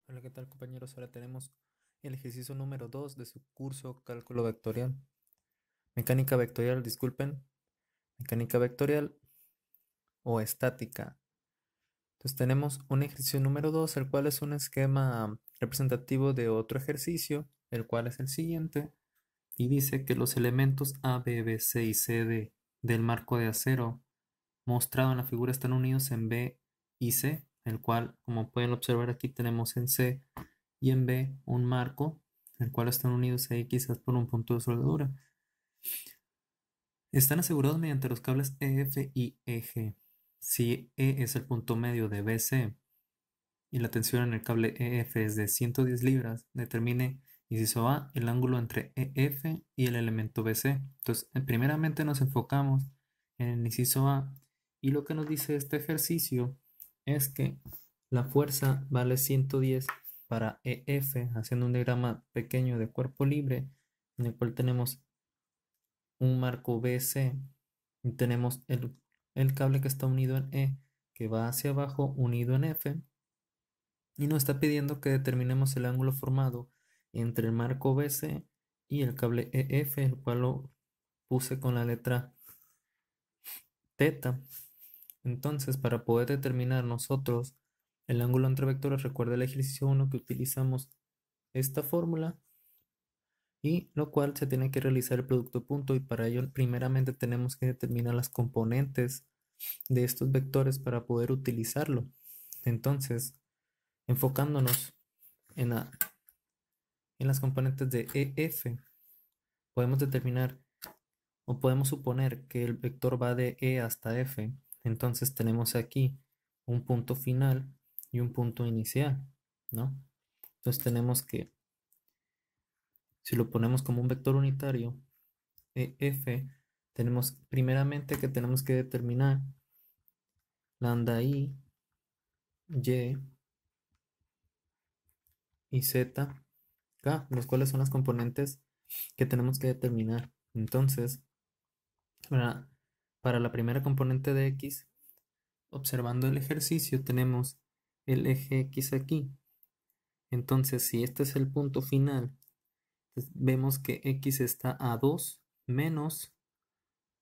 Hola, ¿qué tal compañeros? Ahora tenemos el ejercicio número 2 de su curso Cálculo Vectorial. Mecánica vectorial, disculpen. Mecánica vectorial o estática. Entonces tenemos un ejercicio número 2, el cual es un esquema representativo de otro ejercicio, el cual es el siguiente. Y dice que los elementos A, B, B, C y C del marco de acero mostrado en la figura están unidos en B y C, el cual, como pueden observar aquí, tenemos en C y en B un marco, el cual están unidos ahí quizás por un punto de soldadura. Están asegurados mediante los cables EF y EG. Si E es el punto medio de BC y la tensión en el cable EF es de 110 libras, determine, inciso A, el ángulo entre EF y el elemento BC. Entonces, primeramente nos enfocamos en el inciso A y lo que nos dice este ejercicio es que la fuerza vale 110 para EF, haciendo un diagrama pequeño de cuerpo libre en el cual tenemos un marco BC y tenemos el cable que está unido en E que va hacia abajo unido en F y nos está pidiendo que determinemos el ángulo formado entre el marco BC y el cable EF, el cual lo puse con la letra teta. Entonces, para poder determinar nosotros el ángulo entre vectores, recuerda el ejercicio 1 que utilizamos esta fórmula y lo cual se tiene que realizar el producto punto y para ello primeramente tenemos que determinar las componentes de estos vectores para poder utilizarlo. Entonces, enfocándonos en, en las componentes de EF, podemos determinar o podemos suponer que el vector va de E hasta F. Entonces tenemos aquí un punto final y un punto inicial, ¿no? Entonces tenemos que, si lo ponemos como un vector unitario, EF, tenemos primeramente que tenemos que determinar lambda I, Y y Z, K, los cuales son las componentes que tenemos que determinar. Entonces, para, para la primera componente de X, observando el ejercicio, tenemos el eje X aquí. Entonces, si este es el punto final, pues vemos que X está a 2 menos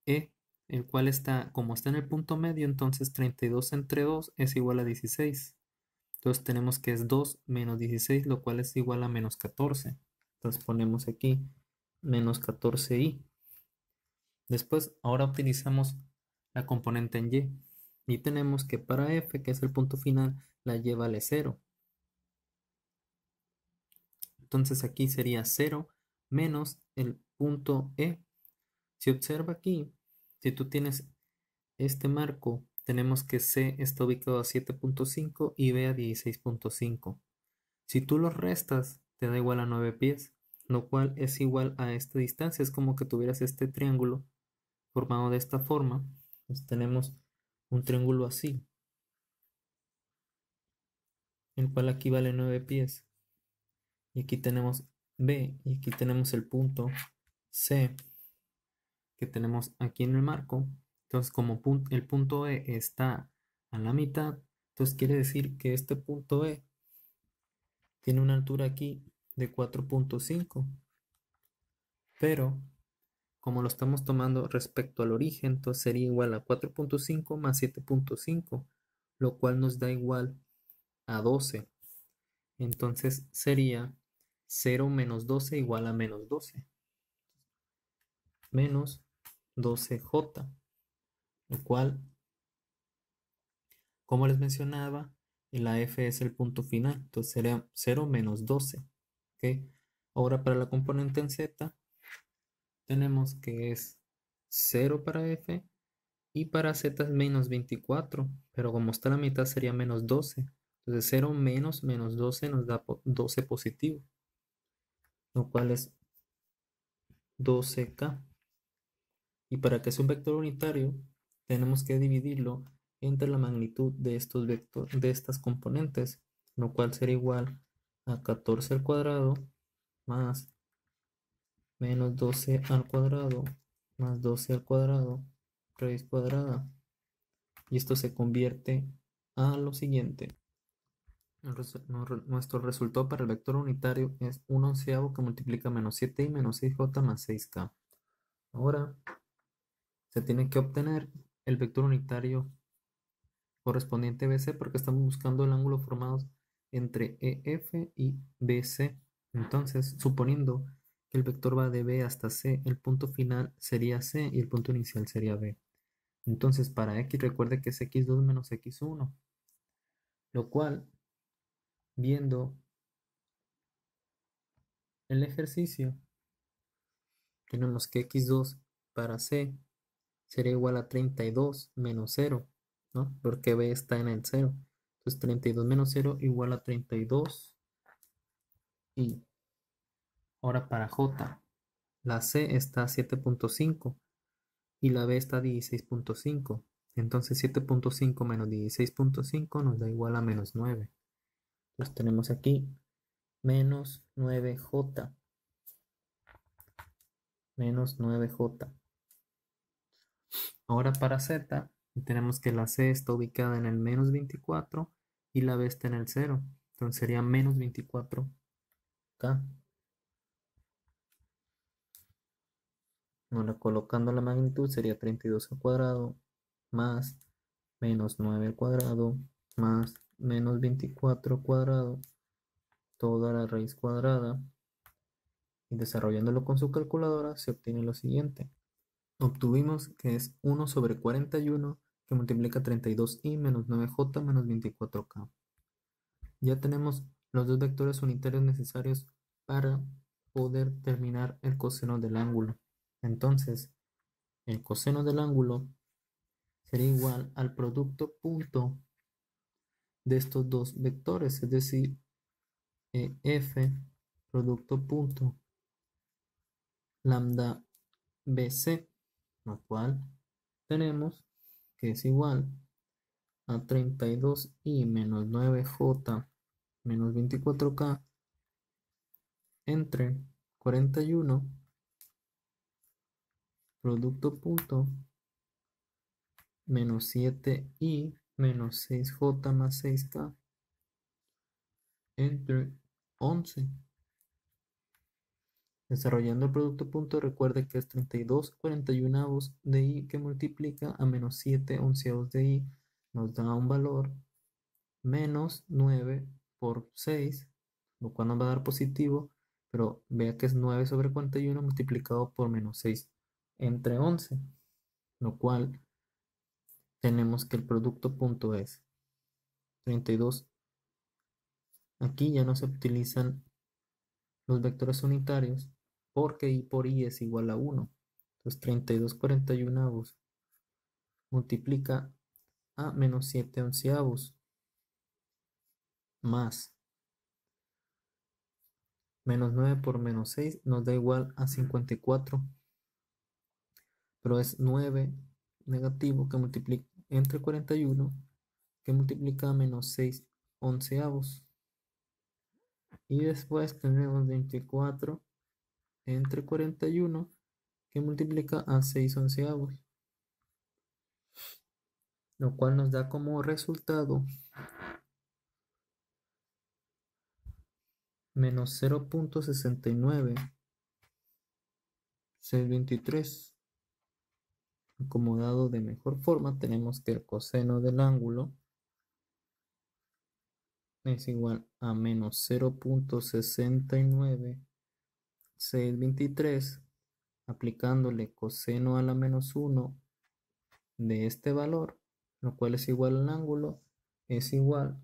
E, el cual está, como está en el punto medio, entonces 32 entre 2 es igual a 16. Entonces tenemos que es 2 menos 16, lo cual es igual a menos 14. Entonces ponemos aquí menos 14i. Después, ahora utilizamos la componente en y. Y tenemos que para f, que es el punto final, la y vale 0. Entonces aquí sería 0 menos el punto e. Si observa aquí, si tú tienes este marco, tenemos que C está ubicado a 7.5 y B a 16.5. Si tú los restas, te da igual a 9 pies, lo cual es igual a esta distancia. Es como que tuvieras este triángulo formado de esta forma. Pues tenemos un triángulo así, el cual aquí vale 9 pies. Y aquí tenemos B y aquí tenemos el punto C que tenemos aquí en el marco. Entonces, como el punto E está a la mitad, entonces quiere decir que este punto E tiene una altura aquí de 4.5, pero como lo estamos tomando respecto al origen, entonces sería igual a 4.5 más 7.5, lo cual nos da igual a 12. Entonces sería 0 menos 12 igual a menos 12, menos 12J, lo cual, como les mencionaba, la F es el punto final, entonces sería 0 menos 12. ¿Ok? Ahora para la componente en Z, tenemos que es 0 para F y para Z es menos 24, pero como está a la mitad sería menos 12. Entonces 0 menos menos 12 nos da 12 positivo, lo cual es 12K. Y para que sea un vector unitario, tenemos que dividirlo entre la magnitud de estos vectores, de estas componentes, lo cual será igual a 14 al cuadrado más menos 12 al cuadrado más 12 al cuadrado raíz cuadrada. Y esto se convierte a lo siguiente. Nuestro resultado para el vector unitario es 1/11 que multiplica menos 7i menos 6j más 6k. Ahora se tiene que obtener el vector unitario correspondiente a BC porque estamos buscando el ángulo formado entre EF y BC. Entonces, suponiendo que el vector va de B hasta C, el punto final sería C y el punto inicial sería B. Entonces, para X recuerde que es X2 menos X1, lo cual, viendo el ejercicio, tenemos que X2 para C sería igual a 32 menos 0, ¿no? Porque B está en el 0. Entonces 32 menos 0 igual a 32. Y ahora para J, la C está a 7.5 y la B está a 16.5. Entonces 7.5 menos 16.5 nos da igual a menos 9. Entonces tenemos aquí menos 9J. Menos 9J. Ahora para Z, tenemos que la C está ubicada en el menos 24 y la B está en el 0. Entonces sería menos 24K. Ahora colocando la magnitud sería 32 al cuadrado más menos 9 al cuadrado más menos 24 al cuadrado, toda la raíz cuadrada. Y desarrollándolo con su calculadora se obtiene lo siguiente. Obtuvimos que es 1 sobre 41 que multiplica 32i menos 9j menos 24k. Ya tenemos los dos vectores unitarios necesarios para poder determinar el coseno del ángulo. Entonces, el coseno del ángulo sería igual al producto punto de estos dos vectores, es decir, f producto punto lambda bc, lo cual tenemos que es igual a 32i menos 9j menos 24k entre 41 producto punto menos 7i menos 6j más 6k entre 11. Desarrollando el producto punto, recuerde que es 32/41 de i que multiplica a menos 7/11 de i, nos da un valor menos 9 por 6, lo cual nos va a dar positivo, pero vea que es 9 sobre 41 multiplicado por menos 6 entre 11, lo cual tenemos que el producto punto es 32. Aquí ya no se utilizan los vectores unitarios porque i por i es igual a 1. Entonces 32/41 multiplica a menos 7/11 más menos 9 por menos 6 nos da igual a 54. Pero es 9 negativo que multiplica entre 41 que multiplica a menos 6/11. Y después tenemos 24 entre 41 que multiplica a 6/11, lo cual nos da como resultado menos 0.69623. Acomodado de mejor forma, tenemos que el coseno del ángulo es igual a menos 0.69623, aplicándole coseno a la menos 1 de este valor, lo cual es igual al ángulo, es igual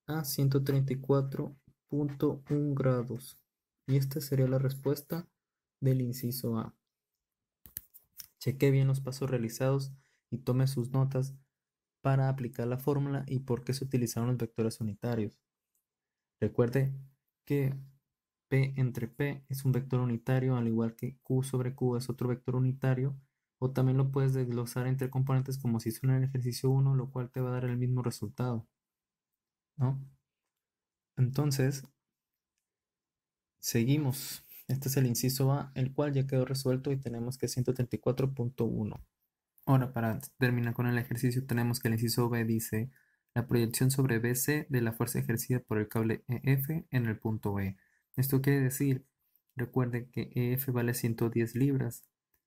a 134.1 grados. Y esta sería la respuesta del inciso A. Cheque bien los pasos realizados y tome sus notas para aplicar la fórmula y por qué se utilizaron los vectores unitarios. Recuerde que P entre P es un vector unitario, al igual que Q sobre Q es otro vector unitario, o también lo puedes desglosar entre componentes como se hizo en el ejercicio 1, lo cual te va a dar el mismo resultado, ¿no? Entonces, seguimos. Este es el inciso A, el cual ya quedó resuelto y tenemos que 134.1. Ahora, para terminar con el ejercicio, tenemos que el inciso B dice la proyección sobre BC de la fuerza ejercida por el cable EF en el punto E. Esto quiere decir, recuerden que EF vale 110 libras.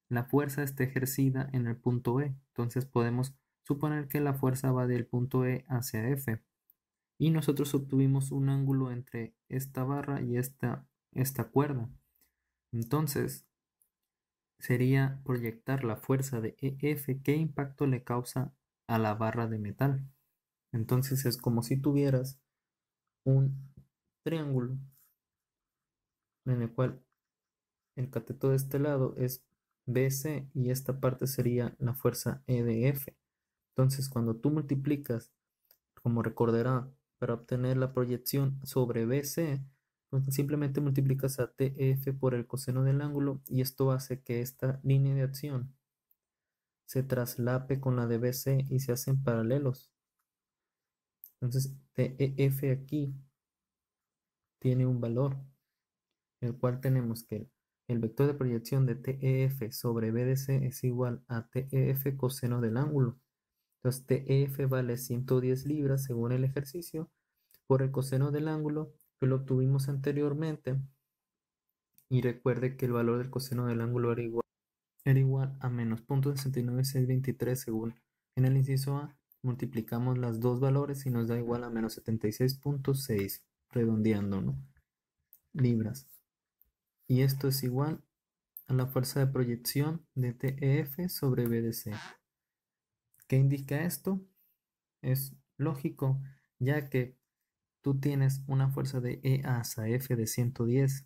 La fuerza está ejercida en el punto E, entonces podemos suponer que la fuerza va del punto E hacia F. Y nosotros obtuvimos un ángulo entre esta barra y esta cuerda. Entonces, sería proyectar la fuerza de EF, qué impacto le causa a la barra de metal. Entonces es como si tuvieras un triángulo en el cual el cateto de este lado es BC y esta parte sería la fuerza EDF. Entonces cuando tú multiplicas, como recordará, para obtener la proyección sobre BC, pues simplemente multiplicas a TF por el coseno del ángulo y esto hace que esta línea de acción se traslape con la de BC y se hacen paralelos. Entonces TEF aquí tiene un valor, el cual tenemos que el vector de proyección de TEF sobre BDC es igual a TEF coseno del ángulo. Entonces TEF vale 110 libras según el ejercicio por el coseno del ángulo que lo obtuvimos anteriormente. Y recuerde que el valor del coseno del ángulo era igual a menos 0.69623 según en el inciso A. Multiplicamos las dos valores y nos da igual a menos 76.6, redondeando, ¿no? Libras. Y esto es igual a la fuerza de proyección de TEF sobre BDC. ¿Qué indica esto? Es lógico, ya que tú tienes una fuerza de E hasta F de 110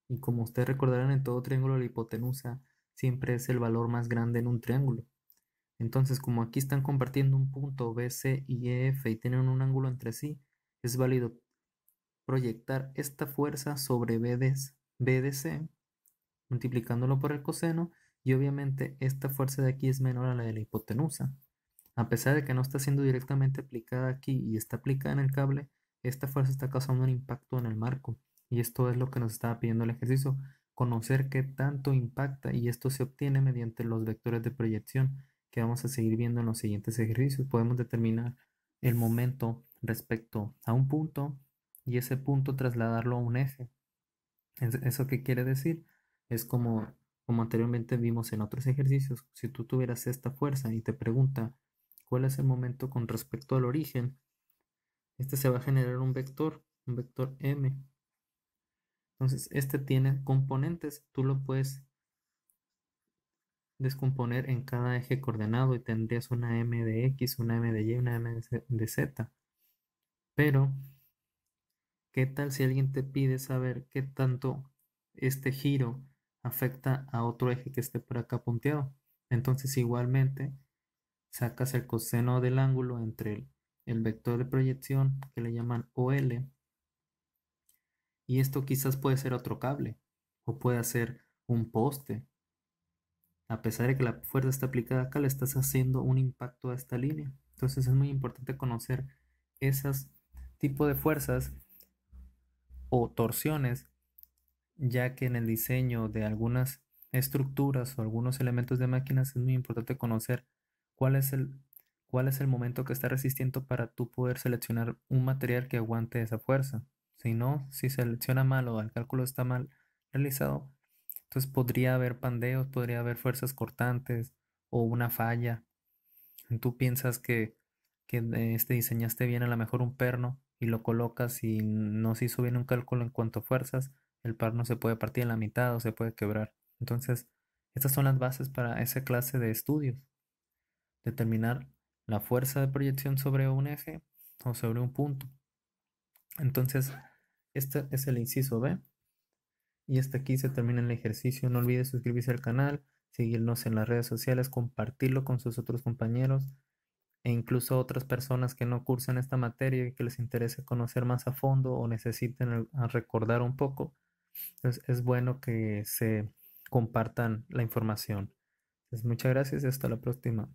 y como ustedes recordarán en todo triángulo la hipotenusa siempre es el valor más grande en un triángulo. Entonces como aquí están compartiendo un punto BC y EF y tienen un ángulo entre sí, es válido proyectar esta fuerza sobre BDC multiplicándolo por el coseno y obviamente esta fuerza de aquí es menor a la de la hipotenusa. A pesar de que no está siendo directamente aplicada aquí y está aplicada en el cable, esta fuerza está causando un impacto en el marco. Y esto es lo que nos estaba pidiendo el ejercicio, conocer qué tanto impacta y esto se obtiene mediante los vectores de proyección que vamos a seguir viendo en los siguientes ejercicios. Podemos determinar el momento respecto a un punto y ese punto trasladarlo a un eje. ¿Eso qué quiere decir? Es como anteriormente vimos en otros ejercicios. Si tú tuvieras esta fuerza y te pregunta cuál es el momento con respecto al origen, este se va a generar un vector m. Entonces, este tiene componentes. Tú lo puedes descomponer en cada eje coordenado y tendrías una m de x, una m de y, una m de z. Pero, ¿qué tal si alguien te pide saber qué tanto este giro afecta a otro eje que esté por acá punteado? Entonces igualmente sacas el coseno del ángulo entre el vector de proyección que le llaman OL y esto quizás puede ser otro cable o puede ser un poste. A pesar de que la fuerza está aplicada acá, le estás haciendo un impacto a esta línea. Entonces es muy importante conocer esos tipos de fuerzas o torsiones, ya que en el diseño de algunas estructuras o algunos elementos de máquinas es muy importante conocer cuál es cuál es el momento que está resistiendo para tú poder seleccionar un material que aguante esa fuerza. Si no, si selecciona mal o el cálculo está mal realizado, entonces podría haber pandeos, podría haber fuerzas cortantes o una falla. Tú piensas que diseñaste bien a lo mejor un perno y lo colocas y no se hizo bien un cálculo en cuanto a fuerzas, el perno se puede partir en la mitad o se puede quebrar. Entonces, estas son las bases para esa clase de estudios. Determinar la fuerza de proyección sobre un eje o sobre un punto. Entonces, este es el inciso B. Y hasta aquí se termina el ejercicio. No olvides suscribirse al canal, seguirnos en las redes sociales, compartirlo con sus otros compañeros e incluso otras personas que no cursan esta materia y que les interese conocer más a fondo o necesiten recordar un poco. Entonces es bueno que se compartan la información. Entonces, muchas gracias y hasta la próxima.